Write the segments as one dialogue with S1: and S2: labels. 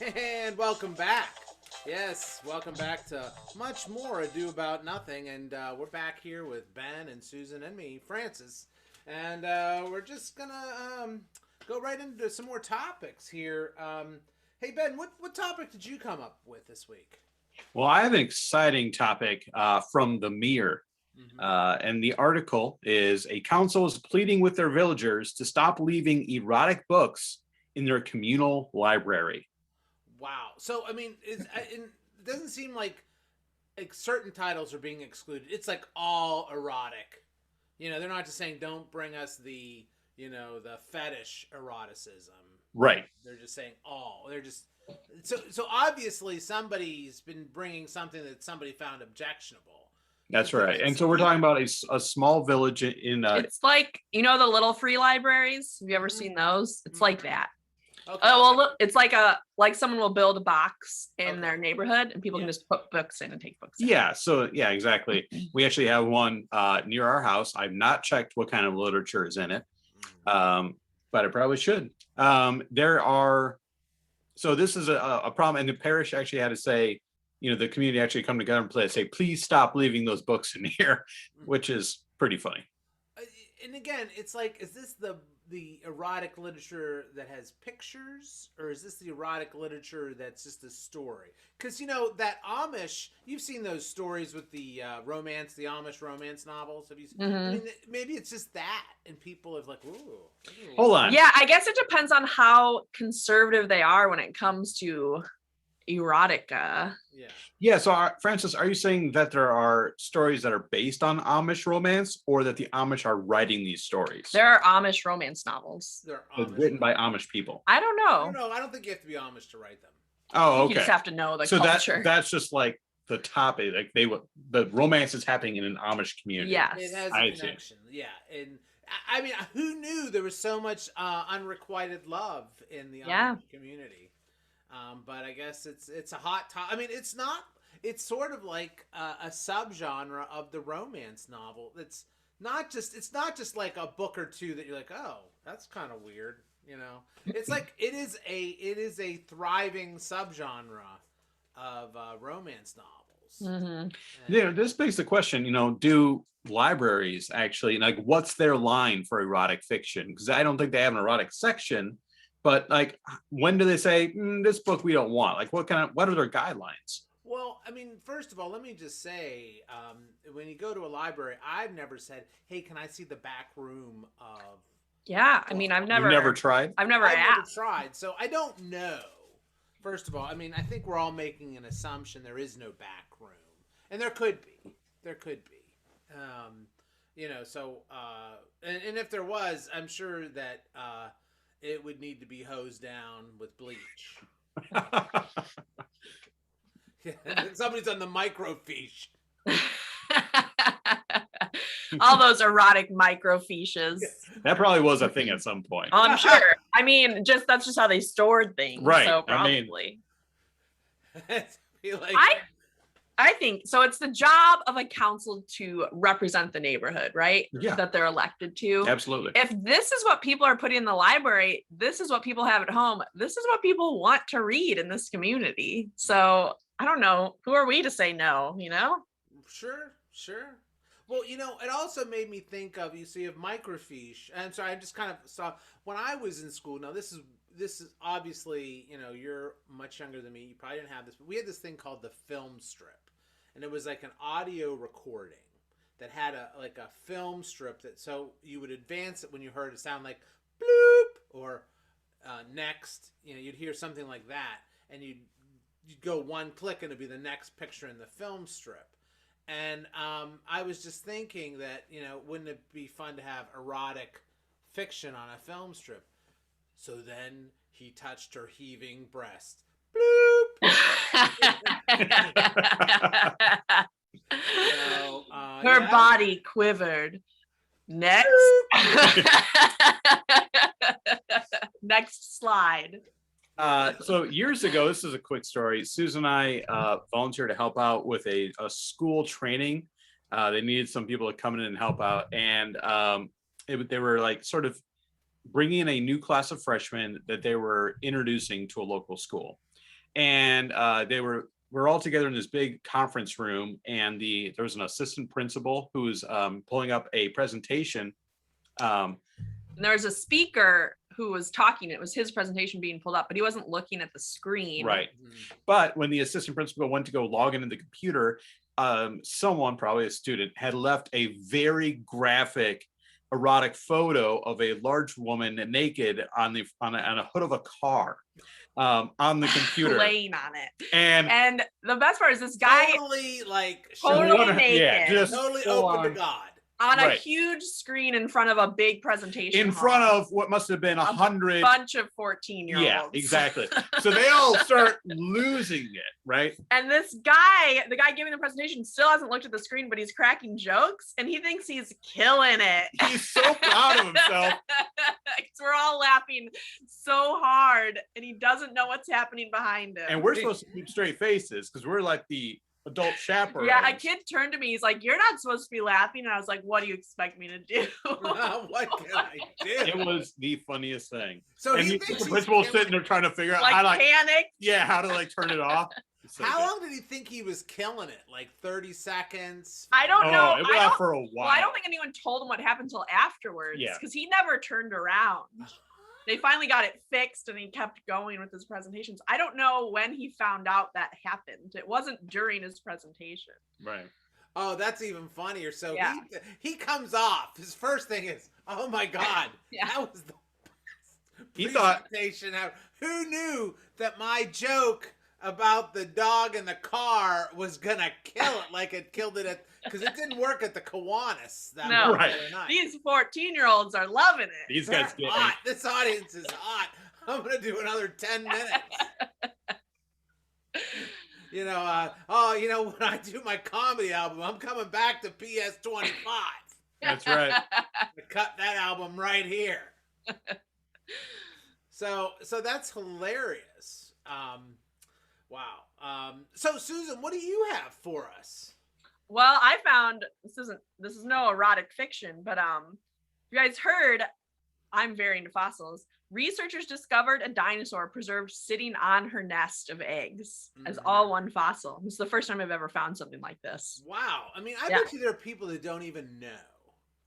S1: And welcome back. Yes, welcome back to Much More Ado About Nothing. And we're back here with Ben and Susan and me, Francis. And we're just going to go right into some more topics here. Hey, Ben, what topic did you come up with this week?
S2: Well, I have an exciting topic from the Mirror.
S1: Mm-hmm.
S2: And the article is a council is pleading with their villagers to stop leaving erotic books in their communal library.
S1: Wow. So, I mean, it doesn't seem like certain titles are being excluded. It's like all erotic. They're not just saying don't bring us the fetish eroticism.
S2: Right.
S1: They're just saying all. They're just so obviously somebody's been bringing something that somebody found objectionable.
S2: That's right. And so we're talking about a small village in
S3: It's like, the little free libraries. Have you ever seen those? It's like that.
S1: Okay.
S3: Oh, well, look, it's like someone will build a box in their neighborhood and people
S1: Yeah.
S3: can just put books in and take books in.
S2: Yeah. So, yeah, exactly. We actually have one near our house. I've not checked what kind of literature is in it, but I probably should. So this is a problem. And the parish actually had to say, the community actually come together and say, please stop leaving those books in here, which is pretty funny.
S1: And again, it's like, is this the erotic literature that has pictures, or is this the erotic literature that's just a story? Because that Amish, you've seen those stories with the Amish romance novels. Have you?
S3: Mm-hmm.
S1: I mean, maybe it's just that, and people have like, ooh.
S2: Hold on.
S3: Yeah, I guess it depends on how conservative they are when it comes to erotica.
S2: Yeah. So, Francis, are you saying that there are stories that are based on Amish romance, or that the Amish are writing these stories?
S3: There are Amish romance novels.
S1: They're
S2: written by Amish people.
S3: I don't know.
S1: No, I don't think you have to be Amish to write them.
S2: Oh, okay.
S3: You just have to know the
S2: so
S3: culture.
S2: that's just like the topic. Like the romance is happening in an Amish community.
S3: Yes.
S1: It has a connection. Yeah. And I mean, who knew there was so much unrequited love in the Amish community? But I guess it's a hot topic. I mean, it's not. It's sort of like a subgenre of the romance novel. It's not just like a book or two that you're like, oh, that's kind of weird. It's like it is a thriving subgenre of romance novels.
S3: Mm-hmm.
S2: This begs the question. Do libraries actually what's their line for erotic fiction? Because I don't think they have an erotic section. But when do they say this book we don't want? What are their guidelines?
S1: Well, I mean, first of all, let me just say, when you go to a library, I've never said, "Hey, can I see the back room of?"
S3: Yeah, I mean, I've never
S2: tried.
S3: I've never
S1: tried, so I don't know. First of all, I mean, I think we're all making an assumption there is no back room, and there could be. There could be. So and if there was, I'm sure that it would need to be hosed down with bleach. Somebody's on the microfiche.
S3: All those erotic microfiches.
S2: That probably was a thing at some point.
S3: I'm sure. I mean, that's just how they stored things.
S2: Right.
S3: So probably.
S1: Like,
S3: I think so. It's the job of a council to represent the neighborhood, right?
S2: Yeah.
S3: That they're elected to.
S2: Absolutely.
S3: If this is what people are putting in the library, this is what people have at home. This is what people want to read in this community. So I don't know. Who are we to say no,
S1: Sure. Well, it also made me think of, you see, of microfiche. I'm sorry, I just kind of saw, when I was in school, now this is obviously, you're much younger than me, you probably didn't have this, but we had this thing called the film strip. And it was like an audio recording that had a film strip that, so you would advance it when you heard a sound like bloop or next, you'd hear something like that, and you'd go one click and it'd be the next picture in the film strip. And I was just thinking that, wouldn't it be fun to have erotic fiction on a film strip? So then he touched her heaving breast. Bloop!
S3: Her body quivered. Next. Next slide.
S2: So years ago, this is a quick story. Susan and I volunteered to help out with a school training. They needed some people to come in and help out. And they were sort of bringing in a new class of freshmen that they were introducing to a local school. and we're all together in this big conference room, and there was an assistant principal who was pulling up a presentation.
S3: And there was a speaker who was talking. It was his presentation being pulled up, but he wasn't looking at the screen.
S2: Right. But when the assistant principal went to go log into the computer, someone, probably a student, had left a very graphic erotic photo of a large woman naked on a hood of a car on the computer,
S3: laying on it.
S2: And
S3: the best part is this guy
S1: totally like
S3: totally naked,
S2: yeah, just
S1: totally
S2: full
S1: open to
S2: on.
S1: God.
S3: on a
S2: Right.
S3: huge screen in front of a big presentation
S2: in
S3: hall.
S2: front of what must have been 100
S3: bunch of 14-year-olds.
S2: Yeah, exactly. So they all start losing it, right?
S3: And this guy, the guy giving the presentation, still hasn't looked at the screen, but he's cracking jokes and he thinks he's killing it.
S2: He's so proud of himself.
S3: 'Cause we're all laughing so hard and he doesn't know what's happening behind him.
S2: And we're supposed to keep straight faces because we're like the adult chaperones.
S3: Yeah, a kid turned to me. He's like, "You're not supposed to be laughing." And I was like, "What do you expect me to do?"
S1: What can I do?
S2: It was the funniest thing.
S1: So
S2: And
S1: he
S2: the
S1: thinks he's
S2: principal's
S1: killing
S2: sitting there trying to figure out
S3: like
S2: how to
S3: panic.
S2: how to turn it off. It's so
S1: How
S2: good.
S1: long did he think he was killing it? Like 30 seconds?
S3: I don't know.
S2: Oh, it went out for a while.
S3: Well, I don't think anyone told him what happened until afterwards.
S2: Yeah.
S3: Because he never turned around. They finally got it fixed and he kept going with his presentations. I don't know when he found out that happened. It wasn't during his presentation.
S2: Right.
S1: Oh, that's even funnier. So
S3: Yeah.
S1: he comes off. His first thing is, oh my God,
S3: Yeah.
S1: that was the best
S2: He thought-
S1: presentation ever. Who knew that my joke about the dog in the car was gonna kill it like it killed it because it didn't work at the Kiwanis that
S3: No.
S2: Right.
S1: other night.
S3: These 14-year-olds are loving it.
S2: These
S1: They're
S2: guys get
S1: hot. This audience is hot. I'm gonna do another 10 minutes. You know, when I do my comedy album, I'm coming back to PS 25.
S2: That's right.
S1: To cut that album right here. So that's hilarious. Wow. So Susan, what do you have for us?
S3: Well, I found this is no erotic fiction, but you guys heard, I'm very into fossils. Researchers discovered a dinosaur preserved sitting on her nest of eggs as all one fossil. This is the first time I've ever found something like this.
S1: Wow. I mean, I
S3: Yeah.
S1: bet you there are people that don't even know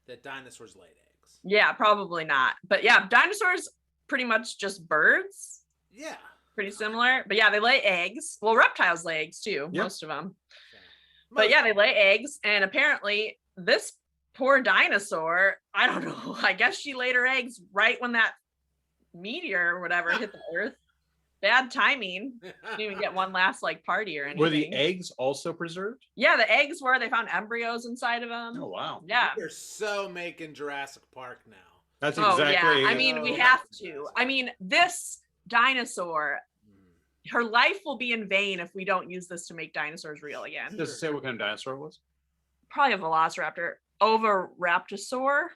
S1: that dinosaurs laid eggs.
S3: Yeah, probably not. But yeah, dinosaurs pretty much just birds,
S1: Yeah.
S3: pretty similar. But yeah, they lay eggs. Well, reptiles lay eggs too,
S2: Yep.
S3: most of them.
S1: Most-
S3: But yeah, they lay eggs, and apparently this poor dinosaur, I don't know, I guess she laid her eggs right when that meteor or whatever hit the earth. Bad timing. Didn't even get one last party or anything.
S2: Were the eggs also preserved?
S3: Yeah, the eggs were. They found embryos inside of them.
S2: Oh wow.
S3: Yeah.
S1: We're so making Jurassic Park now.
S2: That's
S3: Oh
S2: exactly.
S3: yeah. I mean, we have to. I mean, this dinosaur, her life will be in vain if we don't use this to make dinosaurs real again.
S2: Does it say what kind of dinosaur it was?
S3: Probably a velociraptor. Oviraptorosaur.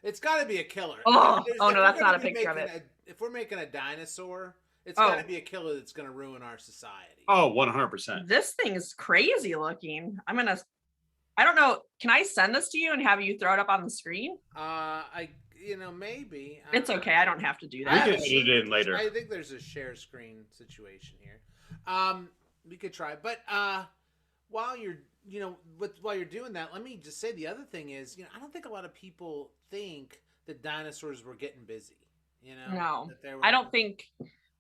S1: It's got to be a killer.
S3: Oh,
S1: There's-
S3: oh
S1: if
S3: no,
S1: we're
S3: that's not
S1: gonna
S3: a
S1: be
S3: picture of
S1: making
S3: it.
S1: if we're making a dinosaur, it's
S3: Oh.
S1: got to be a killer that's going to ruin our society.
S2: Oh, 100%.
S3: This thing is crazy looking. I don't know. Can I send this to you and have you throw it up on the screen?
S1: Maybe.
S3: It's okay. I don't have to do
S2: We
S3: that.
S2: can edit it in later.
S1: I think there's a share screen situation here. We could try, but while you're doing that, let me just say the other thing is, I don't think a lot of people think that dinosaurs were getting busy.
S3: No,
S1: that they were-
S3: I don't think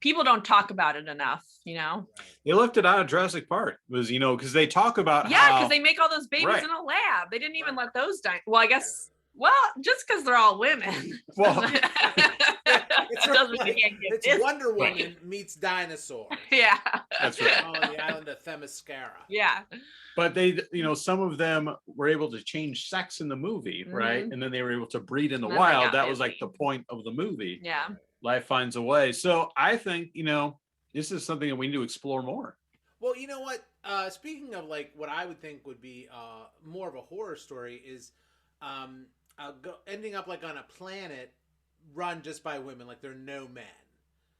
S3: people don't talk about it enough,
S1: Right.
S2: They left it out of Jurassic Park. Was because they talk about
S3: Yeah,
S2: how
S3: because they make all those babies
S2: Right.
S3: in a lab. They didn't even let those die. Well, I guess, just because they're all women.
S2: Well,
S1: It's
S3: Doesn't mean you can't get
S1: it's
S3: busy.
S1: Wonder Woman meets dinosaur.
S3: Yeah.
S2: that's right.
S1: On the island of Themyscira.
S3: Yeah.
S2: But they, some of them were able to change sex in the movie, right?
S3: Mhm.
S2: And then they were able to breed in the
S3: And then they
S2: wild.
S3: got
S2: That was
S3: busy.
S2: the point of the movie.
S3: Yeah.
S2: Life finds a way. So I think, this is something that we need to explore more.
S1: Well, you know what? Speaking of what I would think would be more of a horror story is ending up on a planet run just by women, there are no men.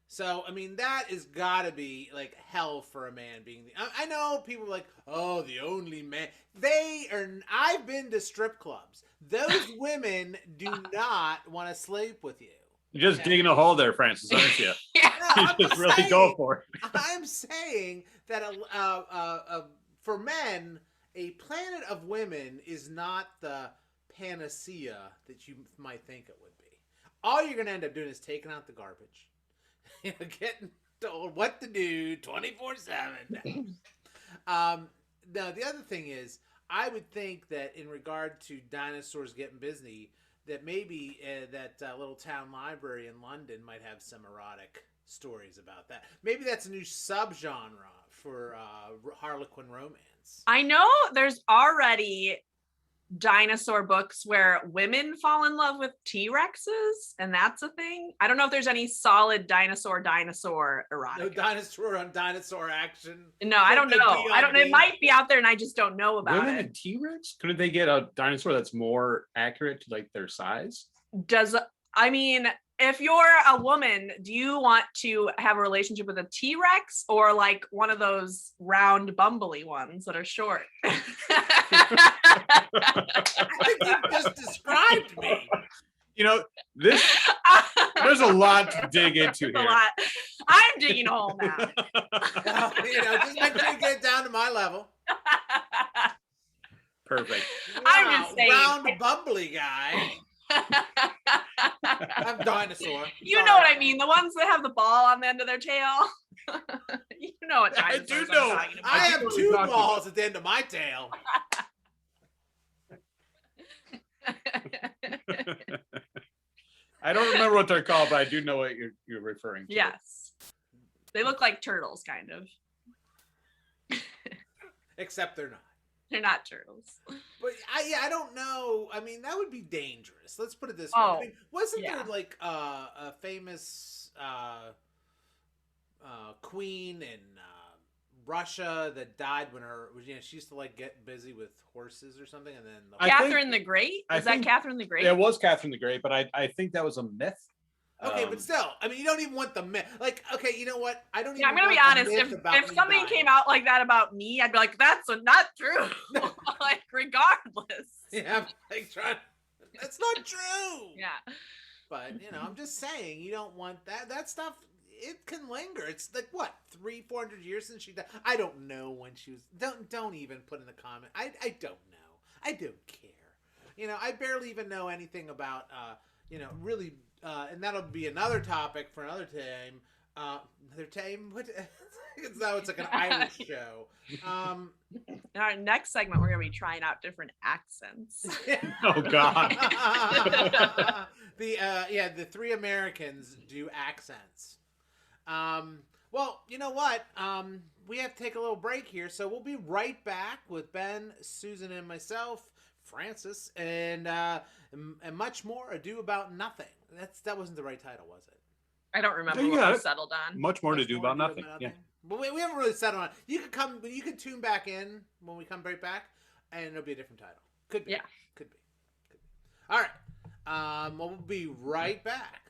S1: So I mean that is gotta be hell for a man being the. I know people are like, oh, the only man. They are. I've been to strip clubs. Those women do not want to sleep with you.
S2: You're just digging a hole there, Francis, aren't you?
S3: Yeah.
S1: No,
S2: You
S1: I'm
S2: just really
S1: saying-
S2: go for it.
S1: I'm saying that for men, a planet of women is not the panacea that you might think it would be. All you're going to end up doing is taking out the garbage, getting told what to do 24/7. Now, the other thing is, I would think that in regard to dinosaurs getting busy, that maybe that little town library in London might have some erotic stories about that. Maybe that's a new subgenre for Harlequin romance.
S3: I know there's already dinosaur books where women fall in love with T-Rexes, and that's a thing. I don't know if there's any solid dinosaur erotica.
S1: No dinosaur on dinosaur action.
S3: No, I don't
S1: No
S3: know.
S1: big
S3: I don't.
S1: on
S3: It
S1: me.
S3: might be out there, and I just don't know about
S2: Women
S3: it.
S2: and T-Rex? Couldn't they get a dinosaur that's more accurate to like their size?
S3: I mean, if you're a woman, do you want to have a relationship with a T-Rex or like one of those round bumbly ones that are short?
S1: I think you just described me.
S2: You know, there's a lot to dig into
S3: A
S2: here.
S3: lot. I'm digging a hole now.
S1: Just make sure you get it down to my level.
S2: Perfect.
S3: I'm just saying.
S1: Round bumbly guy. I'm dinosaur.
S3: You know what I mean? The ones that have the ball on the end of their tail. You know what
S2: I
S3: dinosaurs
S2: do know.
S3: I'm talking about.
S1: I
S2: I do
S1: have
S2: know what
S1: 2
S2: you're talking
S1: balls at the end of my tail.
S2: I don't remember what they're called, but I do know what you're referring to.
S3: Yes. They look like turtles, kind of.
S1: Except they're not.
S3: They're not turtles.
S1: But I don't know. I mean, that would be dangerous. Let's put it this way.
S3: Oh,
S1: I mean, wasn't
S3: yeah.
S1: there like a famous queen in Russia that died when she used to like get busy with horses or something, and then
S2: I
S3: Catherine
S2: think-
S3: the Great?
S2: I
S3: Is that
S2: think-
S3: Catherine the Great?
S2: It was Catherine the Great, but I think that was a myth.
S1: okay, but still, I mean, you don't even want the myth. Like, okay, you know what? I don't even.
S3: Yeah, I'm gonna be
S1: want the
S3: honest.
S1: myth
S3: If
S1: about me
S3: something
S1: dying.
S3: came out like that about me, I'd be like, "That's not true." Like, regardless.
S1: Yeah, I'm like trying. That's not true.
S3: Yeah.
S1: But I'm just saying, you don't want that stuff. It can linger. It's like what 300-400 years since she died. I don't know when she was. Don't even put in the comment. I don't know. I don't care. I barely even know anything about really. And that'll be another topic for another time. Another time. What? It's like an Irish show.
S3: In our next segment, we're gonna be trying out different accents.
S2: Oh God.
S1: The 3 Americans do accents. Well, you know what? We have to take a little break here, so we'll be right back with Ben, Susan, and myself, Francis, and much more ado about nothing. That wasn't the right title, was it?
S3: I don't remember
S2: You
S3: what
S2: got
S3: we
S2: it.
S3: settled on.
S2: Much more to
S1: Much
S2: do
S1: more
S2: about nothing. Yeah.
S1: But we haven't really settled on it. You could tune back in when we come right back, and it'll be a different title. Could be.
S3: Yeah.
S1: Could be. All right. We'll be right back.